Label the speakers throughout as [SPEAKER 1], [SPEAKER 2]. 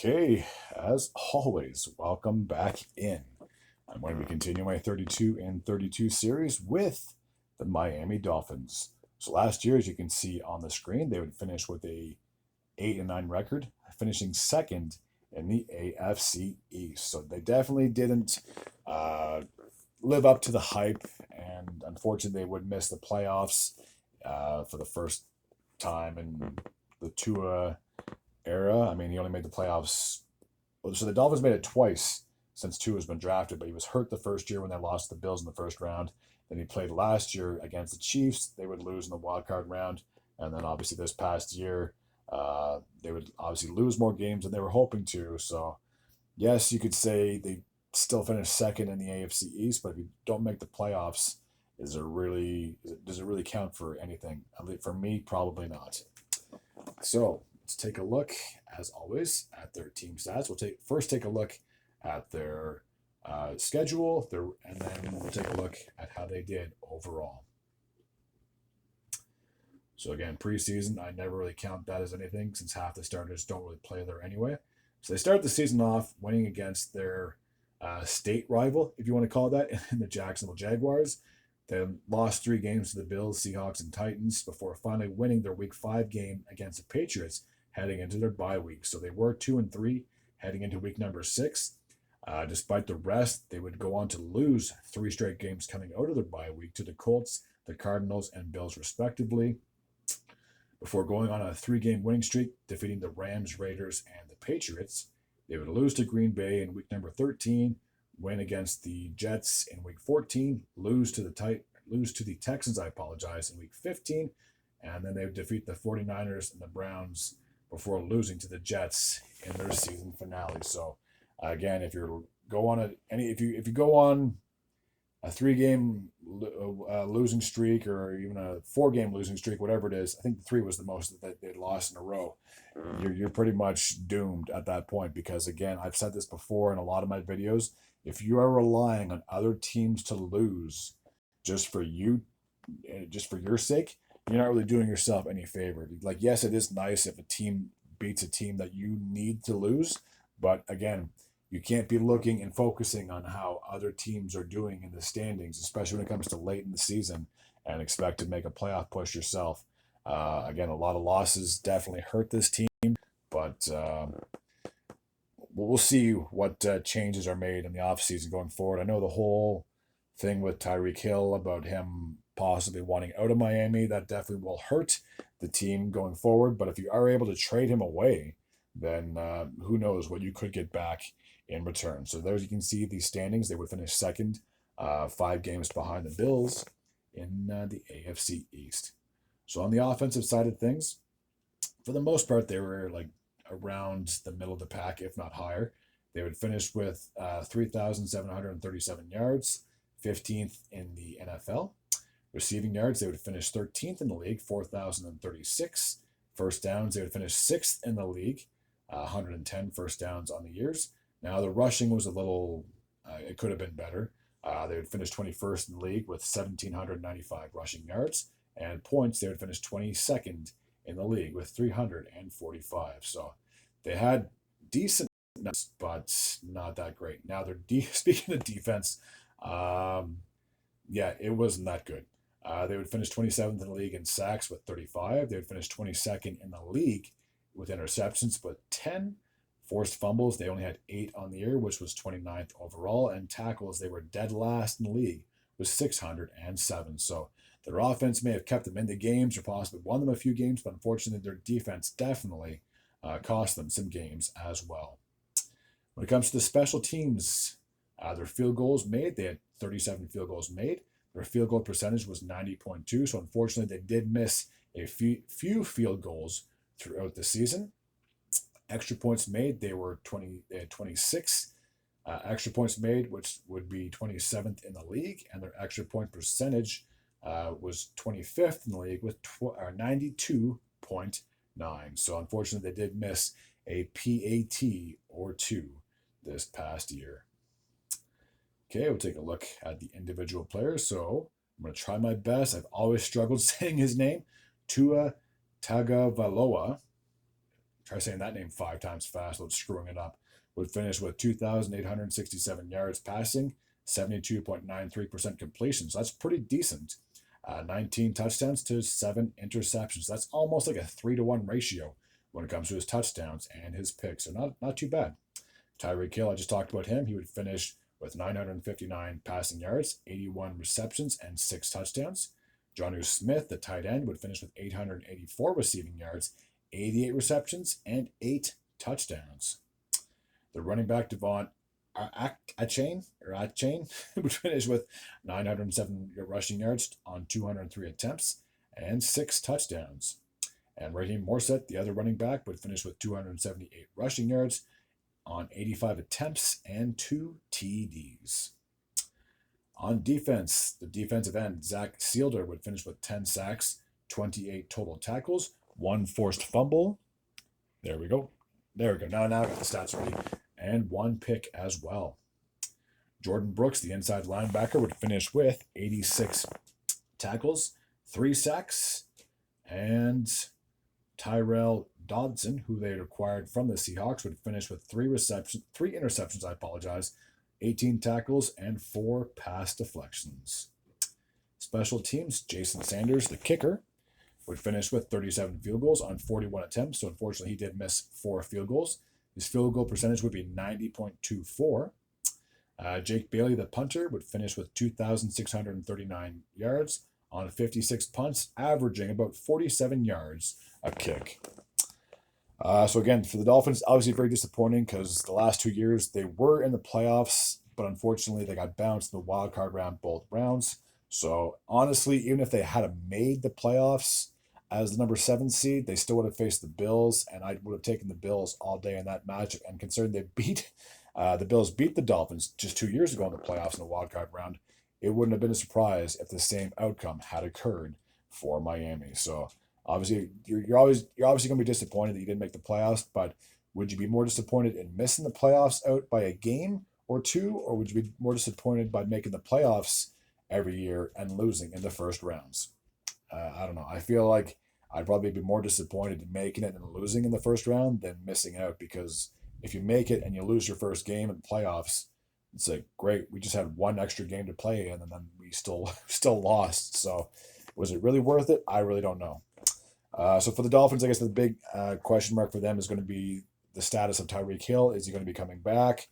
[SPEAKER 1] Okay, as always, welcome back in. I'm going to be continuing my 32 and 32 series with the Miami Dolphins. So last year, as you can see on the screen, they would finish with a 8-9 record, finishing second in the AFC East. So they definitely didn't uh, live up to the hype, and unfortunately, they would miss the playoffs for the first time in the Tua era. I mean, he only made the playoffs. So the Dolphins made it twice since Tua has been drafted, but he was hurt the first year when they lost to the Bills in the first round. Then he played last year against the Chiefs. They would lose in the wild card round, and then obviously this past year, they would obviously lose more games than they were hoping to. So yes, you could say they still finished second in the AFC East, but if you don't make the playoffs, does it really count for anything? I mean, for me, probably not. So let's take a look, as always, at their team stats. We'll take a look at their schedule, and then we'll take a look at how they did overall. So again, preseason, I never really count that as anything since half the starters don't really play there anyway. So they start the season off winning against their state rival, if you want to call it that, in the Jacksonville Jaguars. They lost 3 games to the Bills, Seahawks, and Titans before finally winning their Week 5 game against the Patriots heading into their bye week. So they were 2-3 heading into week number 6. Despite the rest, they would go on to lose 3 straight games coming out of their bye week to the Colts, the Cardinals, and Bills respectively, before going on a 3-game winning streak, defeating the Rams, Raiders, and the Patriots. They would lose to Green Bay in week number 13, win against the Jets in week 14, lose to the Texans, in week 15, and then they would defeat the 49ers and the Browns before losing to the Jets in their season finale. So again, if you go on a 3-game losing streak or even a 4-game losing streak, whatever it is, I think 3 was the most that they'd lost in a row. You're pretty much doomed at that point because, again, I've said this before in a lot of my videos. If you are relying on other teams to lose just for your sake, you're not really doing yourself any favor. Like, yes, it is nice if a team beats a team that you need to lose, but again, you can't be looking and focusing on how other teams are doing in the standings, especially when it comes to late in the season, and expect to make a playoff push yourself. Again, a lot of losses definitely hurt this team, but we'll see what changes are made in the offseason going forward. I know the whole thing with Tyreek Hill about him possibly wanting out of Miami, that definitely will hurt the team going forward. But if you are able to trade him away, then who knows what you could get back in return. So there you can see these standings. They would finish second, 5 games behind the Bills in the AFC East. So on the offensive side of things, for the most part, they were like around the middle of the pack, if not higher. They would finish with 3,737 yards, 15th in the NFL. Receiving yards, they would finish 13th in the league, 4,036. First downs, they would finish 6th in the league, 110 first downs on the years. Now, the rushing was a little, it could have been better. They would finish 21st in the league with 1,795 rushing yards. And points, they would finish 22nd in the league with 345. So they had decent numbers, but not that great. Now, speaking of defense, yeah, it wasn't that good. They would finish 27th in the league in sacks with 35. They would finish 22nd in the league with interceptions with 10. Forced fumbles, they only had 8 on the year, which was 29th overall. And tackles, they were dead last in the league with 607. So their offense may have kept them in the games or possibly won them a few games, but unfortunately their defense definitely cost them some games as well. When it comes to the special teams, their field goals made, they had 37 field goals made. Their field goal percentage was 90.2, so unfortunately they did miss a few field goals throughout the season. Extra points made, they had 26 extra points made, which would be 27th in the league, and their extra point percentage was 25th in the league with 92.9. So unfortunately, they did miss a PAT or 2 this past year. Okay, we'll take a look at the individual players. So I'm going to try my best. I've always struggled saying his name. Tua Tagovailoa. try saying that name 5 times fast without screwing it up, would finish with 2,867 yards passing, 72.93% completion. So that's pretty decent. 19 touchdowns to 7 interceptions. That's almost like a 3-to-1 ratio when it comes to his touchdowns and his picks. So not too bad. Tyreek Hill, I just talked about him. He would finish with 959 passing yards, 81 receptions, and 6 touchdowns. Jonnu Smith, the tight end, would finish with 884 receiving yards, 88 receptions, and 8 touchdowns. The running back, Devon Achane would finish with 907 rushing yards on 203 attempts and 6 touchdowns. And Raheem Morset, the other running back, would finish with 278 rushing yards on 85 attempts and 2 TDs. On defense, the defensive end, Zach Sealder, would finish with 10 sacks, 28 total tackles, 1 forced fumble. There we go. Now I got the stats ready. And 1 pick as well. Jordan Brooks, the inside linebacker, would finish with 86 tackles, 3 sacks, and Tyrell Dodson, who they had acquired from the Seahawks, would finish with 3 interceptions, 18 tackles, and 4 pass deflections. Special teams, Jason Sanders, the kicker, would finish with 37 field goals on 41 attempts. So unfortunately, he did miss 4 field goals. His field goal percentage would be 90.24. Jake Bailey, the punter, would finish with 2,639 yards on 56 punts, averaging about 47 yards a kick. So again, for the Dolphins, obviously very disappointing because the last 2 years they were in the playoffs, but unfortunately they got bounced in the wild card round both rounds. So honestly, even if they had made the playoffs as the number 7 seed, they still would have faced the Bills, and I would have taken the Bills all day in that matchup. And considering the Bills beat the Dolphins just 2 years ago in the playoffs in the wild card round, it wouldn't have been a surprise if the same outcome had occurred for Miami. So obviously, you're obviously going to be disappointed that you didn't make the playoffs, but would you be more disappointed in missing the playoffs out by a game or 2, or would you be more disappointed by making the playoffs every year and losing in the first rounds? I don't know. I feel like I'd probably be more disappointed in making it and losing in the first round than missing out, because if you make it and you lose your first game in playoffs, it's like, great, we just had 1 extra game to play in, and then we still lost. So was it really worth it? I really don't know. So for the Dolphins, I guess the big question mark for them is going to be the status of Tyreek Hill. Is he going to be coming back?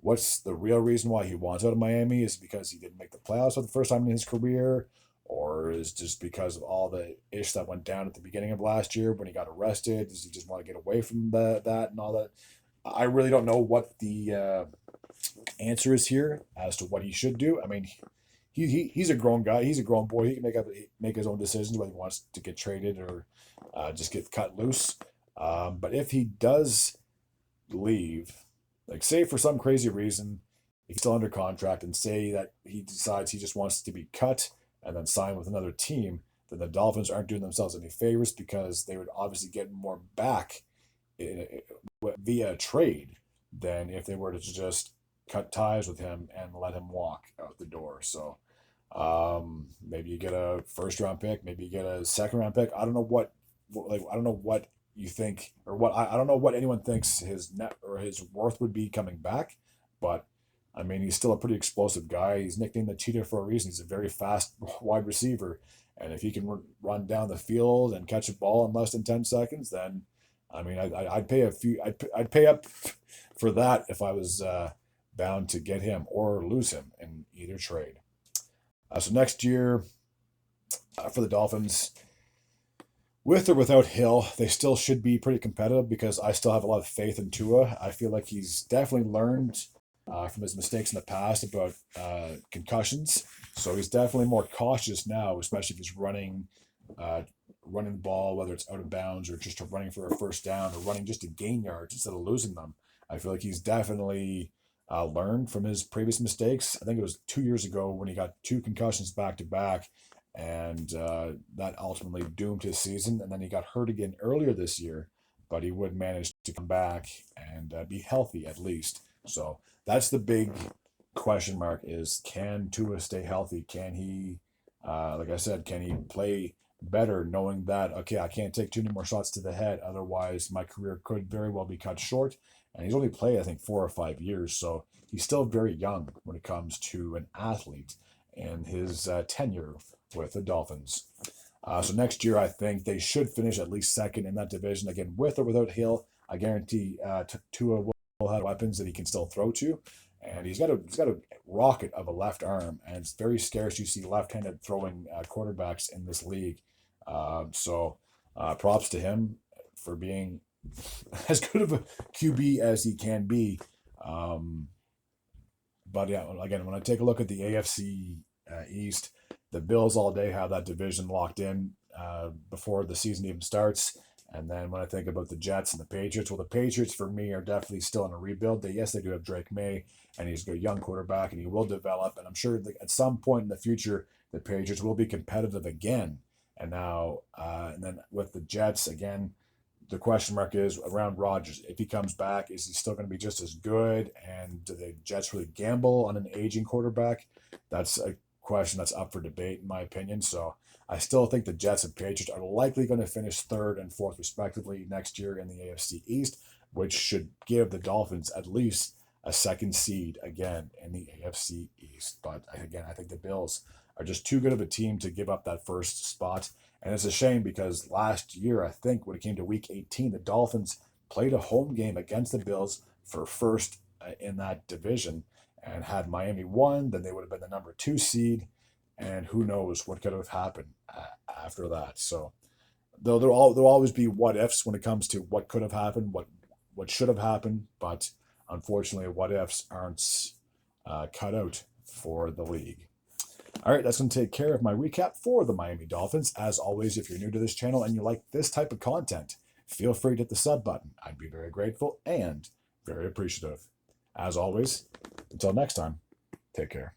[SPEAKER 1] What's the real reason why he wants out of Miami? Is it because he didn't make the playoffs for the first time in his career? Or is it just because of all the ish that went down at the beginning of last year when he got arrested? Does he just want to get away from that and all that? I really don't know what the answer is here as to what he should do. I mean, he's a grown guy. He's a grown boy. He can make his own decisions whether he wants to get traded or just get cut loose. But if he does leave, like say for some crazy reason, if he's still under contract, and say that he decides he just wants to be cut and then sign with another team, then the Dolphins aren't doing themselves any favors, because they would obviously get more back via trade than if they were to just cut ties with him and let him walk out the door. So maybe you get a first round pick, maybe you get a second round pick. I don't know what you think, or I don't know what anyone thinks his net or his worth would be coming back, but I mean, he's still a pretty explosive guy. He's nicknamed the Cheetah for a reason. He's a very fast wide receiver, and if he can run down the field and catch a ball in less than 10 seconds, then I mean, I'd pay up for that if I was bound to get him or lose him in either trade. So next year for the Dolphins, with or without Hill, they still should be pretty competitive, because I still have a lot of faith in Tua. I feel like he's definitely learned from his mistakes in the past about concussions. So he's definitely more cautious now, especially if he's running the ball, whether it's out of bounds or just running for a first down or running just to gain yards instead of losing them. I feel like he's definitely learned from his previous mistakes. I think it was 2 years ago when he got 2 concussions back to back, and that ultimately doomed his season. And then he got hurt again earlier this year, but he would manage to come back and be healthy at least. So that's the big question mark: is can Tua stay healthy? Can he, like I said, can he play better knowing that, okay, I can't take too many more shots to the head. Otherwise, my career could very well be cut short. And he's only played, I think, 4 or 5 years. So he's still very young when it comes to an athlete and his tenure with the Dolphins. So next year, I think they should finish at least second in that division. Again, with or without Hill, I guarantee Tua will have weapons that he can still throw to. And he's got a rocket of a left arm, and it's very scarce. You see left-handed throwing quarterbacks in this league. Props to him for being as good of a QB as he can be. Um, but yeah, again, when I take a look at the AFC East, the Bills all day have that division locked in before the season even starts. And then when I think about the Jets and the Patriots, well, the Patriots for me are definitely still in a rebuild. Yes, they do have Drake May, and he's a young quarterback, and he will develop. And I'm sure that at some point in the future, the Patriots will be competitive again. And then with the Jets again, the question mark is around Rodgers. If he comes back, is he still going to be just as good? And do the Jets really gamble on an aging quarterback? That's a question that's up for debate, in my opinion. So I still think the Jets and Patriots are likely going to finish third and fourth, respectively, next year in the AFC East, which should give the Dolphins at least a second seed again in the AFC East. But again, I think the Bills are just too good of a team to give up that first spot. And it's a shame because last year, I think when it came to week 18, the Dolphins played a home game against the Bills for first in that division. And had Miami won, then they would have been the number 2 seed. And who knows what could have happened after that. So though there'll always be what ifs when it comes to what could have happened, what should have happened. But unfortunately, what ifs aren't cut out for the league. All right, that's going to take care of my recap for the Miami Dolphins. As always, if you're new to this channel and you like this type of content, feel free to hit the sub button. I'd be very grateful and very appreciative. As always, until next time, take care.